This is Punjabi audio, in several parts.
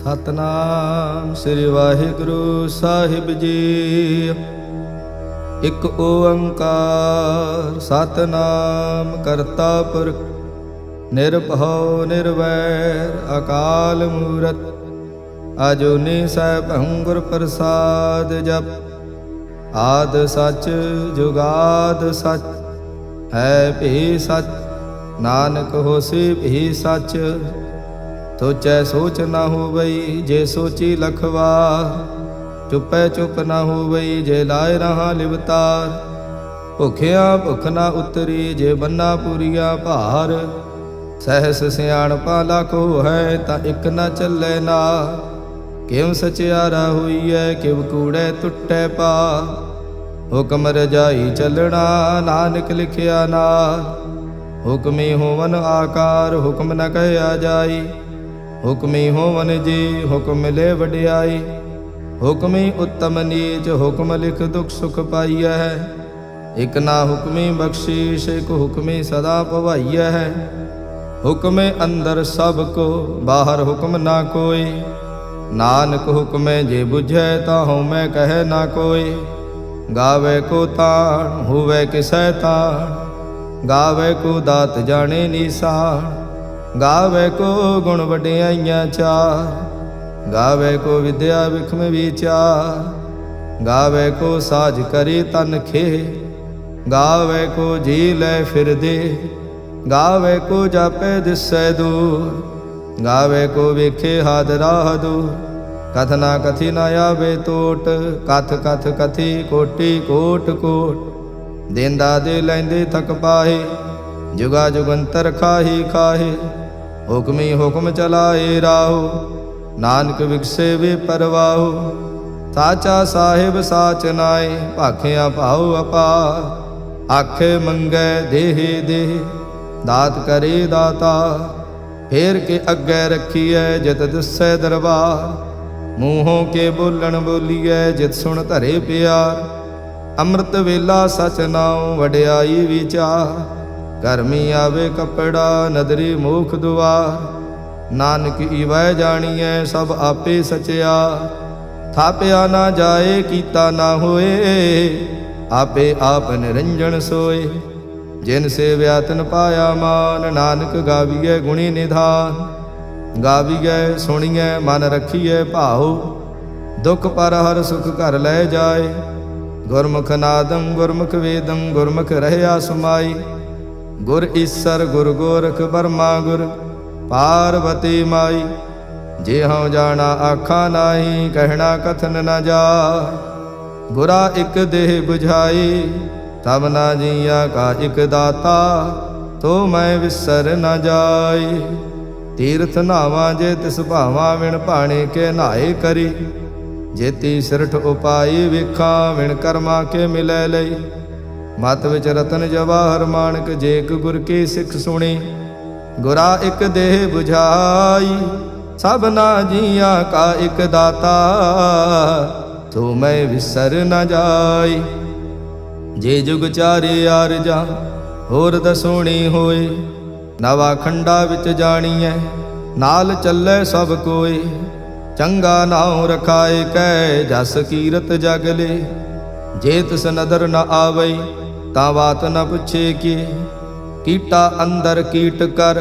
ਸਤਨਾਮ ਸ੍ਰੀ ਵਾਹਿਗੁਰੂ ਸਾਹਿਬ ਜੀ। ਇਕ ਓੰਕਾਰ ਸਤਨਾਮ ਕਰਤਾ ਪੁਰਖ ਨਿਰਭਉ ਨਿਰਵੈਰ ਅਕਾਲ ਮੂਰਤ ਅਜੂਨੀ ਸੈਭੰ ਗੁਰ ਪ੍ਰਸਾਦ ਜਪ। ਆਦ ਸਚ ਜੁਗਾਦ ਸਚ ਹੈ ਭੀ ਸਚ ਨਾਨਕ ਹੋਸੀ ਭੀ ਸਚ। ਸੋਚੈ ਸੋਚ ਨਾ ਹੋਵਈ ਜੇ ਸੋਚੀ ਲਖਵਾਰ। ਚੁਪੈ ਚੁਪ ਨਾ ਹੋਵਈ ਜੇ ਲਾਇ ਰਹਾ ਲਿਵਤਾਰ। ਭੁਖਿਆ ਭੁਖ ਨਾ ਉਤਰੀ ਜੇ ਬੰਨਾ ਪੂਰੀਆ ਭਾਰ। ਸਹਿਸ ਸਿਆਣਪਾ ਲਾਖੋ ਹੈ ਤਾਂ ਇਕ ਨਾ ਚੱਲੇ ਨਾ। ਕਿਵ ਸਚਿਆਰਾ ਹੋਈਐ ਕਿਵ ਕੂੜੈ ਟੁੱਟੈ ਪਾ। ਹੁਕਮ ਰਜਾਈ ਚੱਲਣਾ ਨਾਨਕ ਲਿਖਿਆ ਨਾਰ। ਹੁਕਮੀ ਹੋਵਨ ਆਕਾਰ ਹੁਕਮ ਨ ਕਹਿਆ ਜਾਈ। ਹੁਕਮੀ ਹੋਵਨ ਜੀ ਹੁਕਮ ਮਿਲੇ ਵਡਿਆਈ। ਹੁਕਮੀ ਉੱਤਮ ਨੀਚ ਹੁਕਮ ਲਿਖ ਦੁਖ ਸੁਖ ਪਾਈਐ। ਇਕ ਨਾ ਹੁਕਮੀ ਬਖਸ਼ੀਸ਼ ਇਕ ਹੁਕਮੀ ਸਦਾ ਭਵਾਈਐ। ਹੁਕਮੇ ਅੰਦਰ ਸਭ ਕੋ ਬਾਹਰ ਹੁਕਮ ਨਾ ਕੋਈ। ਨਾਨਕ ਹੁਕਮੇ ਜੇ ਬੁਝੈ ਤਾਂ ਹਉਮੈ ਕਹੈ ਨਾ ਕੋਈ। ਗਾਵੇ ਕੋ ਤਾਣ ਹੋਵੇ ਕਿਸੈ ਤਾਣ। ਗਾਵੇ ਕੋ ਦਾਤ ਜਾਣੇ ਨੀਸਾਨ। ਗਾਵੇ ਕੋ ਗੁਣ ਵਡਿਆਈਆਂ ਚਾਰ। ਗਾਵੇ ਕੋ ਵਿਦਿਆ ਵਿਖਮ ਵਿਚਾਰ। ਗਾਵੇ ਕੋ ਸਾਜ ਕਰੀ ਤਨ ਖੇ। ਗਾਵੇ ਕੋ ਜੀ ਲੈ ਫਿਰਦੇ। ਗਾਵੇ ਕੋ ਜਾਪੇ ਦਿਸੈ ਦੂਰ। ਗਾਵੇ ਕੋ ਵੇਖੇ ਹਾਦਰਾ ਦੂਰ। ਕਥ ਨਾ ਕਥੀ ਨਾ ਆਵੇ ਟੋਟ। ਕਥ ਕਥ ਕਥੀ ਕੋਟੀ ਕੋਟ ਕੋਟ। ਦੇਂਦਾ ਦੇ ਲੈਂਦੇ ਥਕ ਪਾਹੇ। ਜੁਗਾ ਜੁਗੰਤਰ ਖਾਹੀ ਖਾਹੇ। ਹੁਕਮੀ ਹੁਕਮ ਚਲਾਏ ਰਾਹੋ। ਨਾਨਕ ਵਿਗਸੇ ਵੇ ਪਰਵਾਹੋ। ਸਾਚਾ ਸਾਹਿਬ ਸਾਚ ਨਾਏ ਭਾਖਿਆ ਭਾਉ ਅਪਾਰ। ਆਖੇ ਮੰਗੈ ਦੇਹ ਦੇਹ ਦਾਤ ਕਰੇ ਦਾਤਾ। ਫੇਰ ਕੇ ਅੱਗੇ ਰੱਖੀਐ ਜਿਤ ਦਿਸੈ ਦਰਬਾਰ। ਮੂੰਹੋਂ ਕੇ ਬੋਲਣ ਬੋਲੀਐ ਜਿਤ ਸੁਣ ਧਰੇ ਪਿਆਰ। ਅੰਮ੍ਰਿਤ ਵੇਲਾ ਸਚ ਨਾਉ ਵਡਿਆਈ ਵਿਚਾਰ। ਕਰਮੀ ਆਵੇ ਕੱਪੜਾ ਨਦਰੀ ਮੋਖ ਦੁਆਰ। ਨਾਨਕ ਈਵੈ ਜਾਣੀਐ ਸਭ ਆਪੇ ਸਚਿਆ। ਥਾਪਿਆ ਨਾ ਜਾਏ ਕੀਤਾ ਨਾ ਹੋਏ। ਆਪੇ ਆਪ ਨਿਰੰਜਨ ਸੋਏ। ਜਿਨ ਸੇਵਿਆ ਤਿਨ ਪਾਇਆ ਮਾਨ। ਨਾਨਕ ਗਾਵੀਐ ਗੁਣੀ ਨਿਧਾਨ। ਗਾਵੀਐ ਸੁਣੀਐ ਮਨ ਰਖੀਐ ਭਾਉ। ਦੁਖ ਪਰ ਹਰ ਸੁਖ ਘਰ ਲੈ ਜਾਏ। ਗੁਰਮੁਖ ਨਾਦੰ ਗੁਰਮੁਖ ਵੇਦੰ ਗੁਰਮੁਖ ਰਹਿਆ ਸਮਾਈ। ਗੁਰ ਈਸਰ ਗੁਰ ਗੋਰਖ ਬਰਮਾ ਗੁਰ ਪਾਰਵਤੀ ਮਾਈ। ਜੇ ਹਉ ਜਾਣਾ ਆਖਾਂ ਨਾਹੀ ਕਹਿਣਾ ਕਥਨ ਨ ਜਾਏ। ਗੁਰਾ ਇਕ ਦੇਹ 부ਝਾਈ ਤਬ ਜੀਆਂ ਕਾ ਇਕ ਦਾਤਾ। ਤੋ ਮੈਂ ਵਿਸਰ ਨ ਜਾਈ। ਤੀਰਥ ਨਾਵਾਂ ਜੇ ਤਿਸ ਭਾਵਾਂ ਵਿਣ ਭਾਣੇ ਕੇ ਨਹਾਏ ਕਰੀ। ਜੇਤੀ ਸਿਰਠ ਉਪਾਈ ਵੇਖਾਂ ਵਿਣ ਕਰਮਾ ਕੇ ਮਿਲੈ ਲਈ। ਮਤ ਵਿੱਚ ਰਤਨ ਜਵਾਹਰ ਮਾਣਕ ਜੇਕ ਗੁਰ ਕੀ ਸਿੱਖ ਸੁਣੀ। ਗੁਰਾ ਇਕ ਦੇਹ 부ਝਾਈ ਸਭਨਾ ਜੀਆਂ ਕਾ ਇਕ ਦਾਤਾ। ਤੋ ਮੈਂ ਵਿਸਰ ਨ ਜਾਈ। ਜੇ ਜੁਗ ਚਾਰੇ ਆਰਜਾਂ ਹੋਰ ਦਸੋਣੀ ਹੋਏ। ਨਵਾ ਖੰਡਾ ਵਿੱਚ ਜਾਣੀਐ ਨਾਲ ਚੱਲੇ ਸਭ ਕੋਏ। ਚੰਗਾ ਨਾਉ ਰਖਾਏ ਕੈ ਜਸ ਕੀਰਤ ਜਗ ਲੇ। ਜੇ ਤਿਸ ਨਦਰ ਨ ਆਵਈ ਤਾਂ ਬਾਤ ਨ ਪੁੱਛੇ ਕੀ। ਕੀਟਾ ਅੰਦਰ ਕੀਟ ਕਰ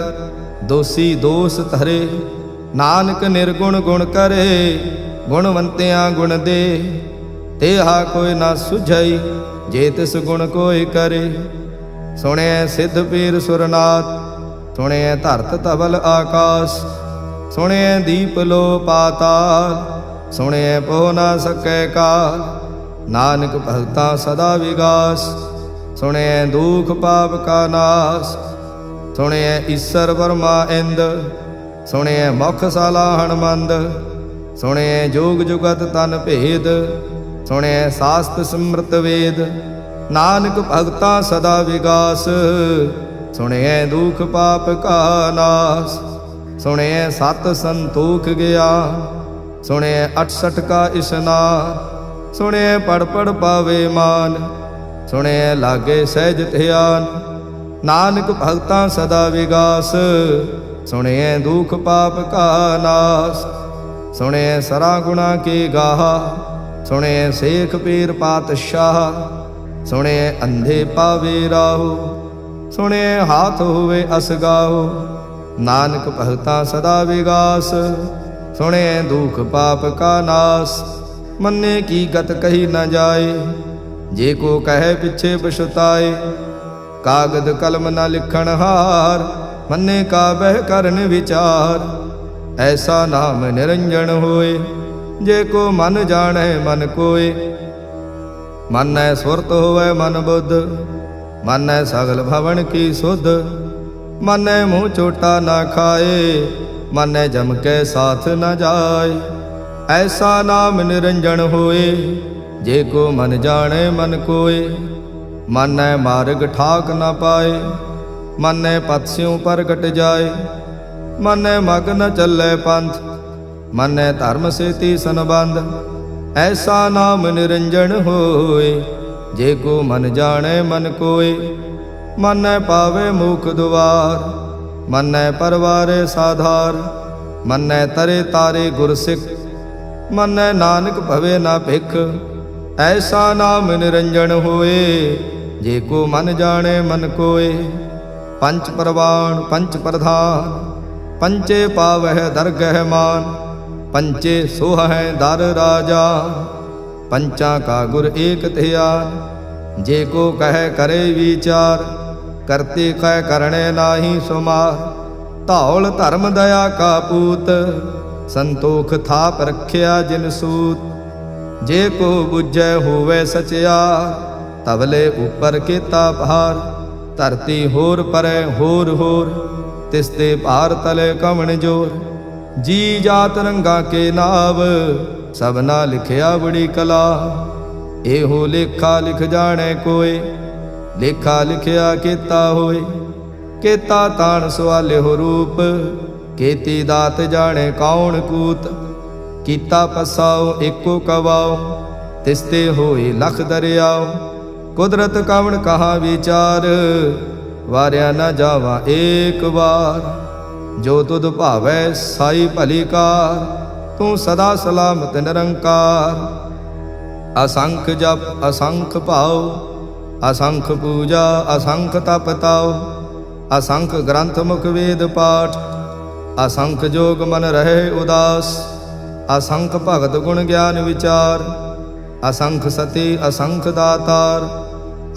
ਦੋਸੀ ਦੋਸ ਧਰੇ। ਨਾਨਕ ਨਿਰਗੁਣ ਗੁਣ ਕਰੇ ਗੁਣਵੰਤਿਆਂ ਗੁਣ ਦੇ। ਤੇਹਾ ਕੋਈ ਨਾ ਸੁਝਈ ਜੇ ਤਿਸ ਗੁਣ ਕੋਈ ਕਰੇ। ਸੁਣਿਐ ਸਿੱਧ ਪੀਰ ਸੁਰਨਾਥ ਸੁਣਿਐ ਧਰਤ ਧਵਲ ਆਕਾਸ। ਸੁਣਿਐ ਦੀਪ ਲੋ ਪਾਤਾਲ ਸੁਣਿਐ ਪੋ ਨਾ ਸਕੈ ਕਾਲ। ਨਾਨਕ ਭਗਤਾਂ ਸਦਾ ਵਿਗਾਸ ਸੁਣਿਐ ਦੁਖ ਪਾਪ ਕਾ ਨਾਸ। ਸੁਣਿਐ ਈਸਰ ਬਰਮਾ ਇੰਦ ਸੁਣਿਐ ਮੁਖ ਸਾਲਾ ਹਣਮੰਦ। ਸੁਣਿਐ ਜੋਗ ਜੁਗਤ ਤਨ ਭੇਦ ਸੁਣਿਐ ਸਾਸਤ ਸਿਮਰਤ ਵੇਦ। ਨਾਨਕ ਭਗਤਾਂ ਸਦਾ ਵਿਗਾਸ ਸੁਣਿਐ ਦੁਖ ਪਾਪ ਕਾ ਨਾਸ। ਸੁਣਿਐ ਸਤ ਸੰਤੋਖ ਗਿਆਨ ਸੁਣਿਐ 68 ਕਾ ਇਸ਼ਨਾਨ। ਸੁਣਿਐ ਪੜ ਪੜ ਪਾਵੇ ਮਾਨ ਸੁਣਿਐ ਲਾਗੇ ਸਹਿਜ ਧਿਆਨ। ਨਾਨਕ ਭਗਤਾਂ ਸਦਾ ਵਿਗਾਸ ਸੁਣਿਐ ਦੁਖ ਪਾਪ ਕਾ ਨਾਸ। सुने सरा गुणा के गाहा, सुने शेख पीर पातशाह, सुने अंधे पावे राहो, सुने हाथ होवे असगाहो, नानक भगता सदा विगास, सुने दुख पाप का नाश, मन्ने की गत कही न जाए, जे को कहे पिछे पछुताए, कागद कलम न लिखण हार, मन्ने का बह करन विचार, ऐसा नाम निरंजन होए, जे को मन जाने मन कोय, मानै सुरत होवे मन बुद्ध, मानै सगल भवन की सुध, मानै मुँह चोटा न खाए, मानै जम के साथ न जाए, ऐसा नाम निरंजन होए, जे को मन जाने मन कोय, मानै मार्ग ठाक न पाए, मानै पतस्यों प्रगट जाए, मानै मग न चलै पंथ, मानै धर्म सेती संबंध, ऐसा नाम निरंजन होए, जे को मन जाने मन कोय, मानै पावे मुख दुआर, मानै परवारे साधार, मानै तरे तारे गुरसिख, मानै नानक भवे ना भिख, ऐसा नाम निरंजन होए, जे को मन जाने मन कोय, पंच प्रवाण पंच प्रधान, पंचे पावह दरगह मान, पंचे सोह हैं दर राजा, पंचा का गुर एक ध्यान, जे को कह करे विचार, करते कह करणे नाही सुमार, धौल धर्म दया का पूत, संतोख थाप रखिया जिन सूत, जे को बुझै होवे सचियार, तबले ऊपर केता भार, धरती होर परै होर होर, तिसते भार तले कमण जोर, जी जात रंगा के नाव, सबना लिखिया बड़ी कला, एहो लेखा लिख जाने कोय, लेखा लिखिया केता होय, केता ताण सवाले हो रूप, केती दात जाने कौन कूत, कीता पसाओ एको कवाओ, तिसते होए लख दरियाओ, कुदरत कवण कहा विचार, वारिया न जावा एक बार, जो तुद भावै साई भली कार, तू सदा सलामत निरंकार, असंख जप असंख भाव, असंख पूजा असंख तप ताओ, असंख ग्रंथ मुख वेद पाठ, असंख जोग मन रहे उदास, असंख भगत गुण ज्ञान विचार, असंख सती असंख दातार,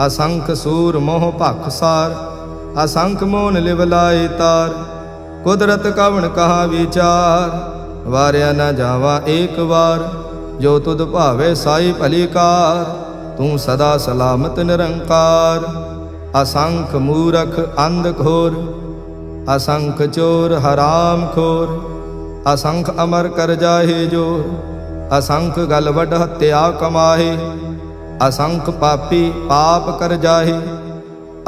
असंख सूर मोह भख सार, असंख मोन लिव लाए तार, कुदरत कवण कहा विचार, वारिया न जावा एक बार, जो तुद भावे साई भली कार, तू सदा सलामत निरंकार, असंख मूरख अंध घोर, असंख चोर हराम खोर, असंख अमर कर जाहे जोर, असंख गल वड हत्या कमाहे, असंख पापी पाप कर जाहे,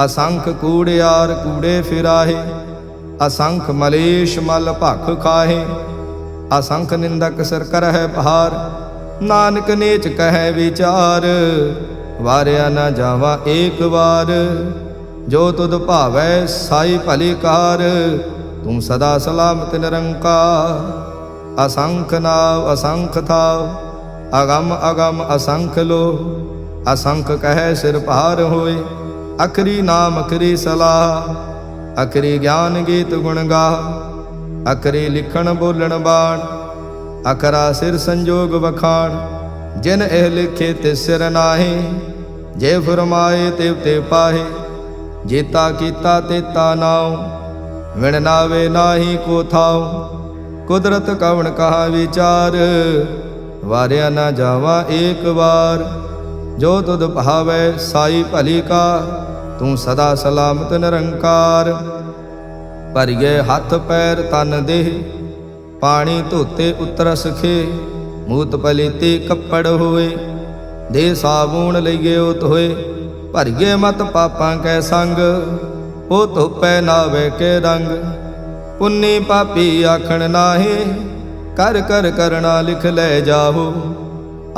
असंख कूड़ियार कूड़े फिराहे, असंख मलेश मल भख खाहे, असंख निंदक सिर करह भार, नानक नीच कह विचार, वारिया न जावा एक बार, जो तुद भावै साई भली कार, तू सदा सलामत निरंकार, असंख नाव असंख थाव, अगम अगम असंख लो, असंख कह सिर भार होए, अखरी नाम अखरी सलाह, अखरी ज्ञान गीत गुण गा, अखरी लिखण बोलण बाण, अखरा सिर संजोग वखाण, जिन एह लिखे तिस सिर नाहे, जे फुरमाए तिव ते पाहे, जेता कीता तेता नाव, विण नावे नाही को थाव, कुदरत कवण कहा विचार, वारिया न जावा एक बार, जो तुद भावै साई भली का, तू सदा सलामत निरंकार, भरिए हथ पैर तन देह, पानी धोते उतरस खे, मूत पलीते कपड़ होए, दे साबून लईए उत होए, भरिए मत पापां कै संग, ओ धोपै नावे के रंग, पुन्नी पापी आखण नाहे, कर कर करना लिख ले जाहो,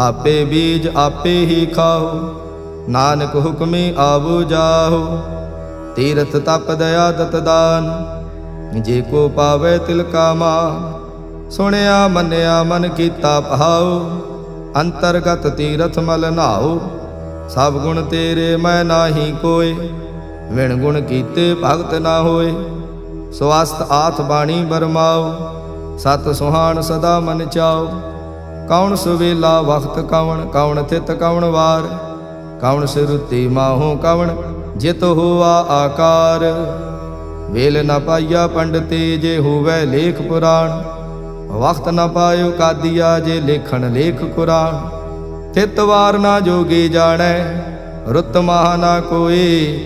आपे बीज आपे ही खाओ, नानक हुक्मी आवो जाहो, तीरथ तप दया दत दान, जे को पावे तिल का मान, ਸੁਣਿਆ ਮੰਨਿਆ ਮਨ ਕੀਤਾ ਭਾਉ, ਅੰਤਰਗਤ ਤੀਰਥ ਮਲ ਨਾਉ। ਸਭ ਗੁਣ ਤੇਰੇ ਮੈਂ ਨਾਹੀ ਕੋਇ, ਵਿਣ ਗੁਣ ਕੀਤੇ ਭਗਤ ਨਾ ਹੋਏ। ਸਵਸਤ ਆਥ ਬਾਣੀ ਬਰਮਾਉ, ਸਤ ਸੁਹਾਣ ਸਦਾ ਮਨ ਚਾਉ। ਕੌਣ ਸੁਵੇਲਾ ਵਖਤ ਕਵਣ, ਕੌਣ ਥਿਤ ਕਵਣ ਵਾਰ। ਕੌਣ ਸਿਰੁਤੀ ਮਾਹੋ ਕਵਣ, ਜਿਤ ਹੋਆ ਆਕਾਰ। ਵੇਲ ਨ ਪਾਈਆ ਪੰਡਤੇ, ਜੇ ਹੋਵੈ ਲੇਖ ਪੁਰਾਣ। ਵਖਤ ਨ ਪਾਇਓ ਕਾਦੀਆ, ਜੇ ਲੇਖਣ ਲੇਖ ਕੁਰਾਨ। ਥਿਤ ਵਾਰ ਨਾ ਜੋਗੀ ਜਾਣੈ, ਰੁੱਤ ਮਹਾ ਨਾ ਕੋਇ।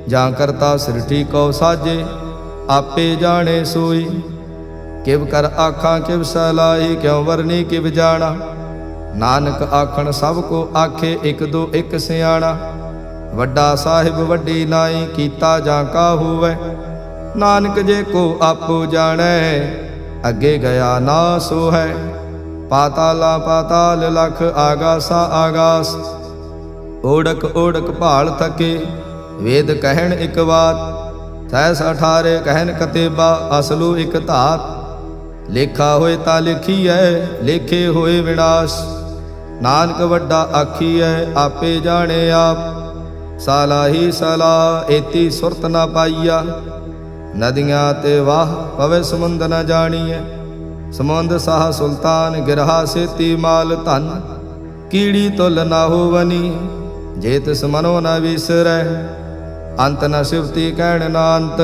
ਜਾਂ ਕਰਤਾ ਸ੍ਰਿਸ਼ਟੀ ਕਉ ਸਾਜੇ, ਆਪੇ ਜਾਣੇ ਸੋਈ। ਕਿਵ ਕਰ ਆਖਾਂ ਕਿਵ ਸਲਾਹੀ, ਕਿਉ ਵਰਨੀ ਕਿਵ ਜਾਣਾ। ਨਾਨਕ ਆਖਣ ਸਭ ਕੋ ਆਖੇ, ਇਕ ਦੋ ਇਕ ਸਿਆਣਾ। ਵੱਡਾ ਸਾਹਿਬ ਵੱਡੀ ਨਾਈ, ਕੀਤਾ ਜਾਂ ਕਾ ਹੋਵੈ। ਨਾਨਕ ਜੇ ਕੋ ਆਪੋ ਜਾਣੈ, ਅੱਗੇ ਗਿਆ ਨਾ ਸੋ ਹੈ। ਪਾਤਾਲਾ ਪਾਤਾਲ ਲਖ, ਆਗਾਸਾ ਆਗਾਸ। ਓੜਕ ਓੜਕ ਭਾਲ ਥਕੇ, ਵੇਦ ਕਹਿਣ ਇਕ ਬਾਤ। ਸਹਿਸ 18 ਕਹਿਣ ਕਤੇਬਾ, ਅਸਲੂ ਇਕ ਧਾਤ। ਲੇਖਾ ਹੋਏ ਤਾਂ ਲਿਖੀਐ, ਲੇਖੇ ਹੋਏ ਵਿਨਾਸ਼। ਨਾਨਕ ਵੱਡਾ ਆਖੀਐ, ਆਪੇ ਜਾਣੇ ਆਪ। ਸਾਲਾਹੀ ਸਲਾਹ, ਏਤੀ ਸੁਰਤ ਨਾ ਪਾਈਆ। ਨਦੀਆਂ ਤੇ ਵਾਹ, ਪਵੇ ਸਮੁੰਦ ਨ ਜਾਣੀਐ। ਸਮੁੰਦ ਸਾਹ ਸੁਲਤਾਨ, ਗਿਰਹਾ ਸੇਤੀ ਮਾਲ ਧਨ। ਕੀੜੀ ਤੁਲ ਨਾ ਹੋਵਨੀ, ਜੇ ਤਿਸ ਮਨੋ ਨ ਵਿਸਰੈ। ਅੰਤ ਨ ਸਿਵਤੀ ਕਹਿਣ ਨ ਅੰਤ,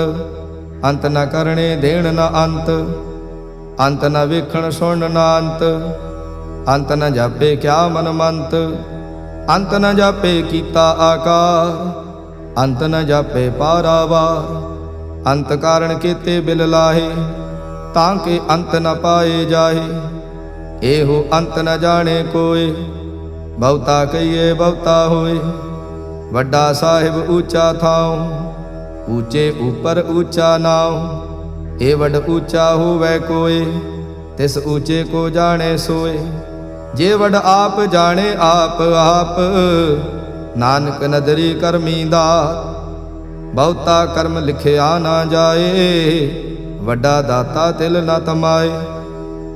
ਅੰਤ ਨ ਕਰਣੇ ਦੇਣ ਨ ਅੰਤ। ਅੰਤ ਨ ਵੇਖਣ ਸੁਣਨ ਨ ਅੰਤ, ਅੰਤ ਨ ਜਾਪੇ ਕਿਆ ਮਨ ਮੰਤ। ਅੰਤ ਨ ਜਾਪੇ ਕੀਤਾ ਆਕਾਰ, ਅੰਤ ਨ ਜਾਪੇ ਪਾਰਾਵਾਰ। ਅੰਤ ਕਾਰਣ ਕੀਤੇ ਬਿਲ ਲਾਹੇ, ਤਾਂ ਕਿ ਅੰਤ ਨ ਪਾਏ ਜਾਹੇ। ਇਹੋ ਅੰਤ ਨ ਜਾਣੇ ਕੋਇ, ਬਹੁਤਾ ਕਹੀਏ ਬਹੁਤਾ ਹੋਏ। ਵੱਡਾ ਸਾਹਿਬ ਊਚਾ ਥਾਉ, ਊਚੇ ਉਪਰ ਊਚਾ ਨਾਉ। ਏ ਵੱਡ ਊਚਾ ਹੋਵੈ ਕੋਇ, ਤਿਸ ਊਚੇ ਕੋ ਜਾਣੇ ਸੋਏ। ਜੇ ਵੱਡ ਆਪ ਜਾਣੇ ਆਪ ਆਪ, ਨਾਨਕ ਨਦਰੀ ਕਰਮੀ ਦਾਤ। ਬਹੁਤਾ ਕਰਮ ਲਿਖਿਆ ਨਾ ਜਾਏ, ਵੱਡਾ ਦਾਤਾ ਤਿਲ ਨ ਤਮਾਏ।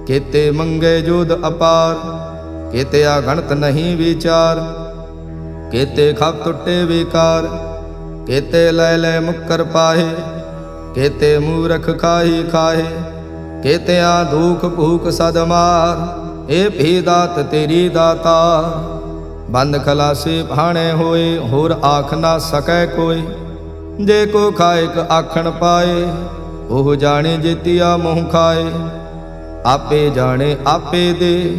ਕੀਤੇ ਮੰਗੇ ਜੋਧ ਅਪਾਰ, ਕੀਤੇ ਅਗਣਤ ਨਹੀਂ ਵਿਚਾਰ। ਕੀਤੇ ਖਪ ਟੁੱਟੇ ਵਿਕਾਰ, ਕੀਤੇ ਲੈ ਲੈ ਮੁੱਕਰ ਪਾਹੇ। ਕੀਤੇ ਮੂਰਖ ਖਾਹੀ ਖਾਹੇ, ਕੀਤਿਆਂ ਦੁਖ ਭੂਖ ਸਦ ਮਾਰ। ਇਹ ਭੀ ਦਾਤ ਤੇਰੀ ਦਾਤਾ, ਬੰਦ ਖਲਾਸੇ ਭਾਣੇ ਹੋਏ। ਹੋਰ ਆਖ ਨਾ ਸਕੈ ਕੋਈ, ਜੇ ਕੋ ਖਾਇਕ ਆਖਣ ਪਾਏ। ਉਹ ਜਾਣੇ ਜੇਤੀਆ ਮੋਹ ਖਾਏ। ਆਪੇ ਜਾਣੇ ਆਪੇ ਦੇ,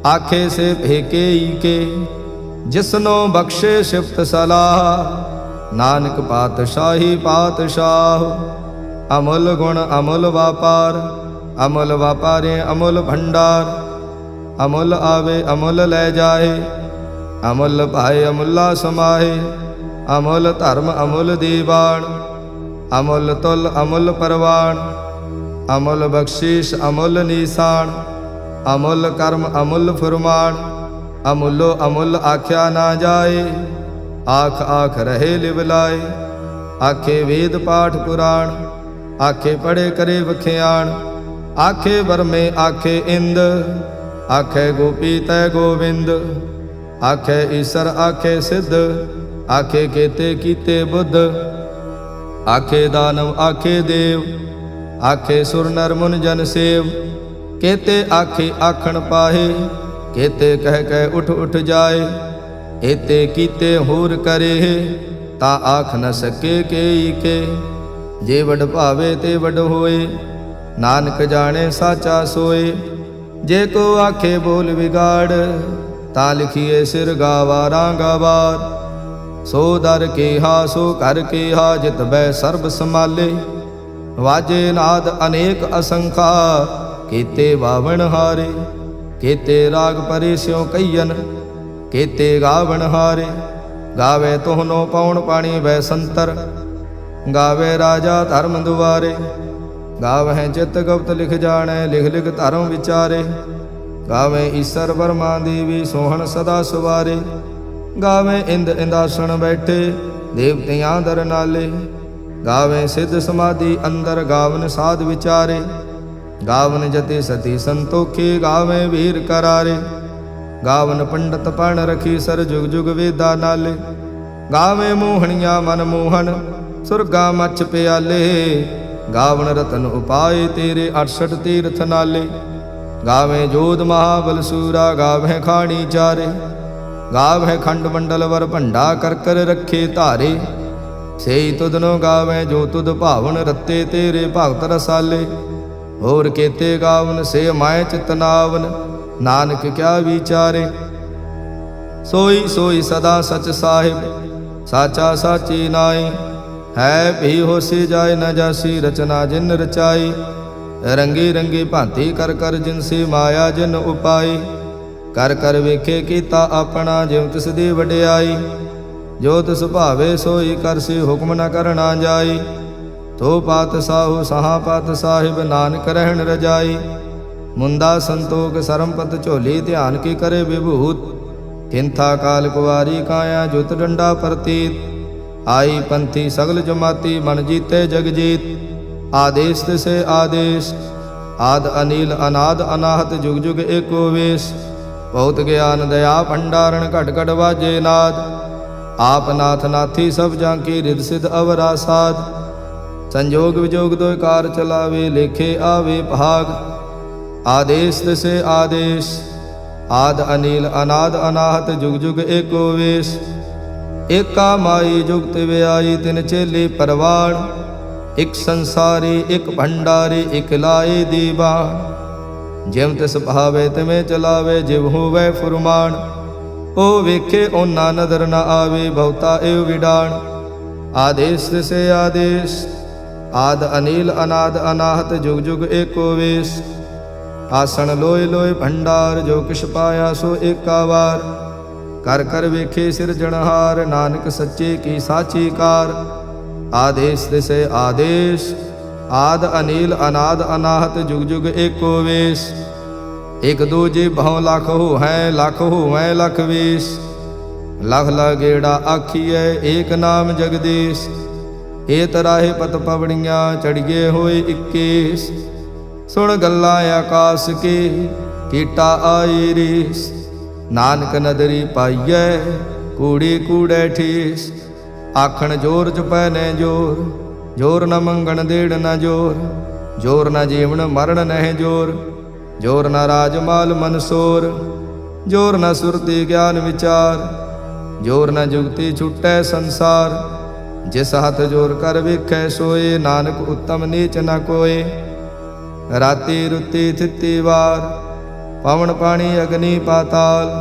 ਆਖੇ ਸੇ ਭੇਕੇ ਈ ਕੇ। ਜਿਸਨੋ ਬਖਸ਼ੇ ਸਿਫਤ ਸਲਾਹ, ਨਾਨਕ ਪਾਤਸ਼ਾਹੀ ਪਾਤਸ਼ਾਹ। ਅਮੁੱਲ ਗੁਣ ਅਮੁੱਲ ਵਾਪਾਰ, ਅਮੁੱਲ ਵਾਪਾਰੇ ਅਮੁੱਲ ਭੰਡਾਰ। ਅਮੁੱਲ ਆਵੇ ਅਮੁੱਲ ਲੈ ਜਾਏ, ਅਮੁੱਲ ਭਾਏ ਅਮੁੱਲਾ ਸਮਾਏ। ਅਮੁੱਲ ਧਰਮ ਅਮੁੱਲ ਦੀਵਾਨ, ਅਮੁੱਲ ਤੁਲ ਅਮੁੱਲ ਪਰਵਾਨ। ਅਮੁੱਲ ਬਖਸ਼ੀਸ਼ ਅਮੁੱਲ ਨੀਸਾਨ, ਅਮੁੱਲ ਕਰਮ ਅਮੁੱਲ ਫੁਰਮਾਨ। ਅਮੁੱਲੋ ਅਮੁੱਲ ਆਖਿਆ ਨਾ ਜਾਏ, ਆਖ ਆਖ ਰਹੇ ਲਿਵ ਲਾਏ। ਆਖੇ ਵੇਦ ਪਾਠ ਪੁਰਾਣ, ਆਖੇ ਪੜੇ ਕਰੇ ਵਖਿਆਣ। ਆਖੇ ਬਰਮੇ ਆਖੇ ਇੰਦ, ਆਖੇ ਗੋਪੀ ਤੈ ਗੋਵਿੰਦ। ਆਖੇ ਈਸਰ ਆਖੇ ਸਿੱਧ, ਆਖੇ ਕੀਤੇ ਕੀਤੇ ਬੁੱਧ। ਆਖੇ ਦਾਨਵ ਆਖੇ ਦੇਵ, ਆਖੇ ਸੁਰ ਨਰ ਮੁਨ ਜਨ ਸੇਵ। ਕੀਤੇ ਆਖੇ ਆਖਣ ਪਾਹੇ, ਕੀਤੇ ਕਹਿ ਕਹਿ ਉਠ ਉਠ ਜਾਏ। ਏਤੇ ਕੀਤੇ ਹੋਰ ਕਰੇ, ਤਾਂ ਆਖ ਨ ਸਕੇ ਕੇਈ ਕੇ। ਜੇ ਵਡ ਭਾਵੇ ਤੇ ਵਡ ਹੋਏ, ਨਾਨਕ ਜਾਣੇ ਸਾਚਾ ਸੋਏ। ਜੇ ਕੋ ਆਖੇ ਬੋਲ ਵਿਗਾੜ, ਤਾਂ ਲਿਖੀਏ ਸਿਰ ਗਾਵਾਰਾਂ ਗਵਾਰ। ਸੋ ਦਰ ਕੇਹਾ ਸੋ ਘਰ ਕੇਹਾ, ਜਿਤ ਬੈ ਸਰਬ ਸਮਾਲੇ। ਵਾਜੇ ਨਾਦ ਅਨੇਕ ਅਸੰਖਾ, ਕੀਤੇ ਵਾਵਣ ਹਾਰੇ। ਕੀਤੇ ਰਾਗ ਪਰੇ ਸਿਉ ਕਈਨ, ਕੀਤੇ ਗਾਵਣ ਹਾਰੇ। ਗਾਵੇ ਤੋਹਨੋ ਪਉਣ ਪਾਣੀ ਬੈ ਸੰਤਰ, ਗਾਵੇ ਰਾਜਾ ਧਰਮ ਦੁਆਰੇ। ਗਾਵਹਿ ਚਿਤ ਗੁਪਤ ਲਿਖ ਜਾਣੈ, ਲਿਖ ਲਿਖ ਧਰਮ ਵਿਚਾਰੇ। ਗਾਵੇ ਈਸਰ ਵਰਮਾ ਦੇਵੀ, ਸੋਹਣ ਸਦਾ ਸੁਵਾਰੇ। ਗਾਵੇ ਇੰਦ ਇੰਦਾਸਣ ਬੈਠੇ, ਦੇਵਤਿਆਂ ਦਰ ਨਾਲੇ। ਗਾਵੇ ਸਿੱਧ ਸਮਾਧੀ ਅੰਦਰ, ਗਾਵਨ ਸਾਧ ਵਿਚਾਰੇ। गावन जति सती संतोखी, गावे वीर करारे। गावन पंडित पण रखी, सर जुग जुग वेदा नाले। गावे मोहनिया मन मोहन, सुरगा मच प्याले। गावन रतन उपाय तेरे, 68 तीर्थ नाले। गावे जोध महाबल सूरा, गावे खाणी चारे। गावे खंड मंडल वर भंडा, कर कर रखे धारे। सेई तुधनो गावे जो तुध भावन, रत्ते तेरे भगत रसाले। होर केते गावन से माए चितनावन, नानक क्या विचारे। सोई सोई सदा सच साहिब, साचा साची नाई। है भी होसी जाए न जासी, रचना जिन रचाई। रंगी रंगी भांति कर कर जिनसी, माया जिन उपाई। कर कर वेखे कीता अपना, जिव तिस दी वडियाई। जो तिस भावे सोई करसी, हुक्म न करना जाई। तो पात साहु सहा पात साहिब, नानक रहन रजाई। मुंदा संतोख सरमपत झोली, ध्यान की करे विभूत। किंथा काल कुवारी काया, जुत डंडा प्रतीत। आई पंथी सगल जमाती, मन जीते जग जीत। आदेश तिसे आदेश, आद अनिल अनाद अनाहत, जुग जुग एको वेश। बहुत ज्ञान दया भंडारण, घट घट वाजे नाद। आप नाथ नाथी सब जांकी, रिद सिद्ध अवरा साध। संजोग विजोग दो कार चलावे, लेखे आवे भाग। आदेश तिसे आदेश, आद अनिल अनाद अनाहत, जुग जुग एको वेश। एका माई जुगत व्याई, तिन चेली परवाण। एक संसारी एक भंडारी, एक लाए दीवान। जिव तिस भावे तिवें चलावे, जिव होवै फुरमान। ओ वेखे ओना नदर न आवे, बहुता एव विडाण। आदेश तिसे आदेश, आद अनिल अनाद अनाहत, जुग जुग एको वेश। आसन लोय लोय भंडार, जो किश पाया सो एका वार। कर कर वेखे सिरजनहार, नानक सच्चे की साची कार। आदेश तिसे आदेश, आद अनिल अनाद अनाहत, जुग जुग एको वेश। एक दूजे भव लाख हो हैं, लाख हो हैं लख वेश। लख लगेड़ा आखिए, एक नाम जगदीश। ए तराहे पत पवड़ियाँ, चढ़िए होए 21। सुन गल्लां आकाश के, कीटा आई रीस। नानक नदरी पाइए, कूड़ी कूड़े ठीस। आखण जोर चुपै ने जोर, जोर न मंगण देड़ न जोर। जोर न जीवन मरण नह जोर, जोर न राजमाल मनसोर। जोर न सुरती ज्ञान विचार, जोर न जुगती छुटै संसार। जिस हाथ जोर कर वेखै सोए, नानक उत्तम नीच न कोय। राती रुती थिती वार, पवन पानी अग्नि पाताल।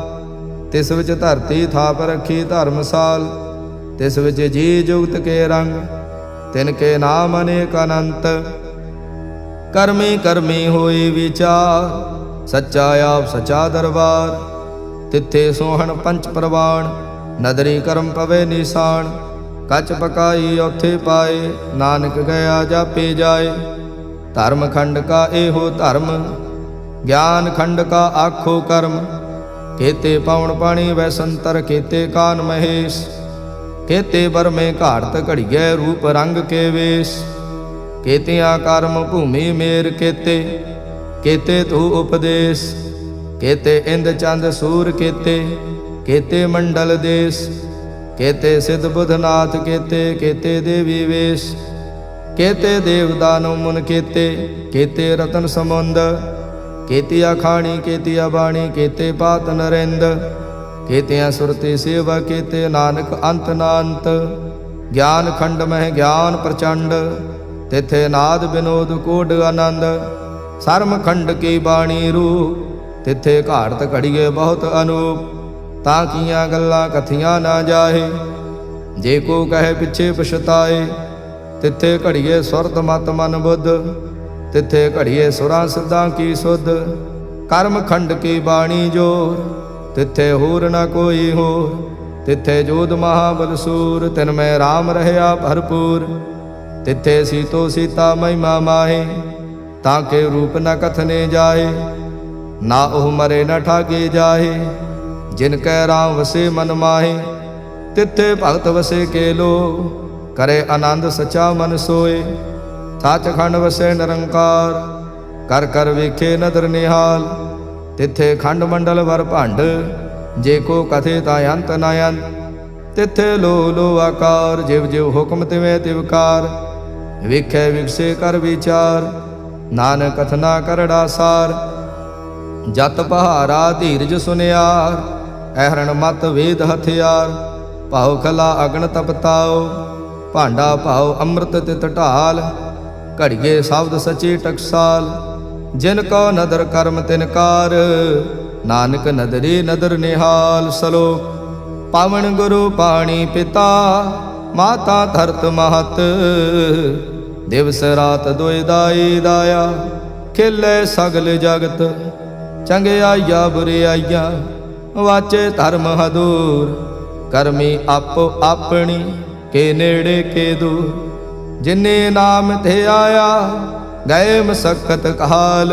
तिस विच धरती थाप रखी धर्मसाल। तिस विच जी जुगत के रंग, तिनके नाम अनेक अनंत। कर्मी कर्मी होई विचार, सच्चा आप सचा दरबार। तिथे सोहन पंच प्रवाण, नदरी कर्म पवे निशान। कच पकाई औथे पाए, नानक गया जापे जाए। धर्म खंड का एहो धर्म, ज्ञान खंड का आखो कर्म। केते पवन पानी वैसंतर, केते कान महेश। केते बर में घाड़त घड़िए, रूप रंग के वेश। केतिया कर्म भूमि मेर केते, केते तू उपदेश। केते इंद चंद सूर केते, केते मंडल देश। केते सिद्ध बुधनाथ केते, केते देवी वेश। केते देव दानव मुन केते, केते रतन समुंद। केतिया खाणी केतिया बाणी, केते पात नरेंद। केतिया सुरती सेवा केते, नानक अंत नांत। ज्ञान खंड मह ज्ञान प्रचंड, तिथे नाद विनोद कोड आनंद। सरम खंड की बाणी रूप, तिथे घाड़त घड़िए बहुत अनूप। ताकियां गल्लां कथियां ना जाहे, जे को कहे पिछे पछताए। तिथे घड़िए सुरत मत मन बुद्ध, तिथे घड़िए सुरां सिद्धां की सुध। कर्म खंड की बाणी जोर, तिथे होर न कोई होर। तिथे जोध महाबल सूर, तिन में राम रहया भरपूर। तिथे सीतो सीता महिमा माहे, ताके रूप न कथने जाए। ना ओह मरे न ठागे जाहे, जिनकै राम वसे मन माहे। तिथे भगत वसे के लो, करे आनंद सचा मन सोए। सच खंड वसे निरंकार, ਕਰ ਕਰ ਵੇਖੇ ਨਦਰ ਨਿਹਾਲ। ਤਿੱਥੇ ਖੰਡ ਮੰਡਲ ਵਰ ਭੰਡ, ਜੇ ਕੋ ਕਥੇ ਤਾਂ ਅੰਤ ਨਾ ਅੰਤ। ਤਿੱਥੇ ਲੋ ਲੋ ਆਕਾਰ, ਜਿਵ ਜਿਵ ਹੁਕਮ ਤਿਵੇਂ ਤਿਵਕਾਰ। ਵੇਖੈ ਵਿਗਸੇ ਕਰ ਵਿਚਾਰ, ਨਾਨਕ ਕਥਨਾ ਕਰੜਾ ਸਾਰ। ਜਤ ਪਹਾਰਾ ਧੀਰਜ ਸੁਨਿਆਰ, ਐਹਰਣ ਮਤ ਵੇਦ ਹਥਿਆਰ। ਭਾਉ ਖਲਾ ਅਗਨ ਤਪਤਾਓ, ਭਾਂਡਾ ਭਾਉ ਅੰਮ੍ਰਿਤ ਤਿਤ ਢਾਲ। ਘੜੀਏ ਸ਼ਬਦ ਸਚੀ ਟਕਸਾਲ, ਜਿਨ ਕੋ ਨਦਰ ਕਰਮ ਤਿਨਕਾਰ। ਨਾਨਕ ਨਦਰੀ ਨਦਰ ਨਿਹਾਲ। ਸਲੋਕ ਪਾਵਨ ਗੁਰੂ ਪਾਣੀ ਪਿਤਾ, ਮਾਤਾ ਧਰਤ ਮਹਤ। ਦਿਵਸ ਰਾਤ ਦੁਇ ਦਾਈ ਦਾਇਆ, ਖੇਲੇ ਸਗਲ ਜਗਤ। ਚੰਗਿਆਈਆ ਬੁਰਿਆਈਆ, ਵਾਚੇ ਧਰਮ ਹਦੂਰ। ਕਰਮੀ ਆਪੋ ਆਪਣੀ, ਕੇ ਨੇੜੇ ਕੇ ਦੂਰ। ਜਿਨੇ ਨਾਮ ਤੇ ਆਇਆ, ਗਏ ਮਸਕਤ ਕਾਲ।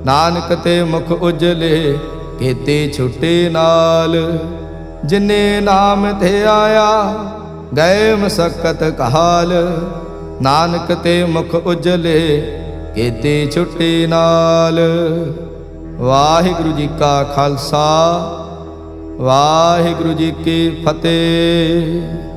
ਨਾਨਕ ਤੇ ਮੁਖ ਉਜਲੇ, ਕੀਤੀ ਛੁੱਟੀ ਨਾਲ। ਜਿਨੇ ਨਾਮ ਤੇ ਆਇਆ, ਗਏ ਮਸਕਤ ਕਾਲ। ਨਾਨਕ ਤੇ ਮੁਖ ਉਜਲੇ, ਕੀਤੀ ਛੁੱਟੀ ਨਾਲ। ਵਾਹਿਗੁਰੂ ਜੀ ਕਾ ਖਾਲਸਾ, ਵਾਹਿਗੁਰੂ ਜੀ ਕੀ ਫਤਿਹ।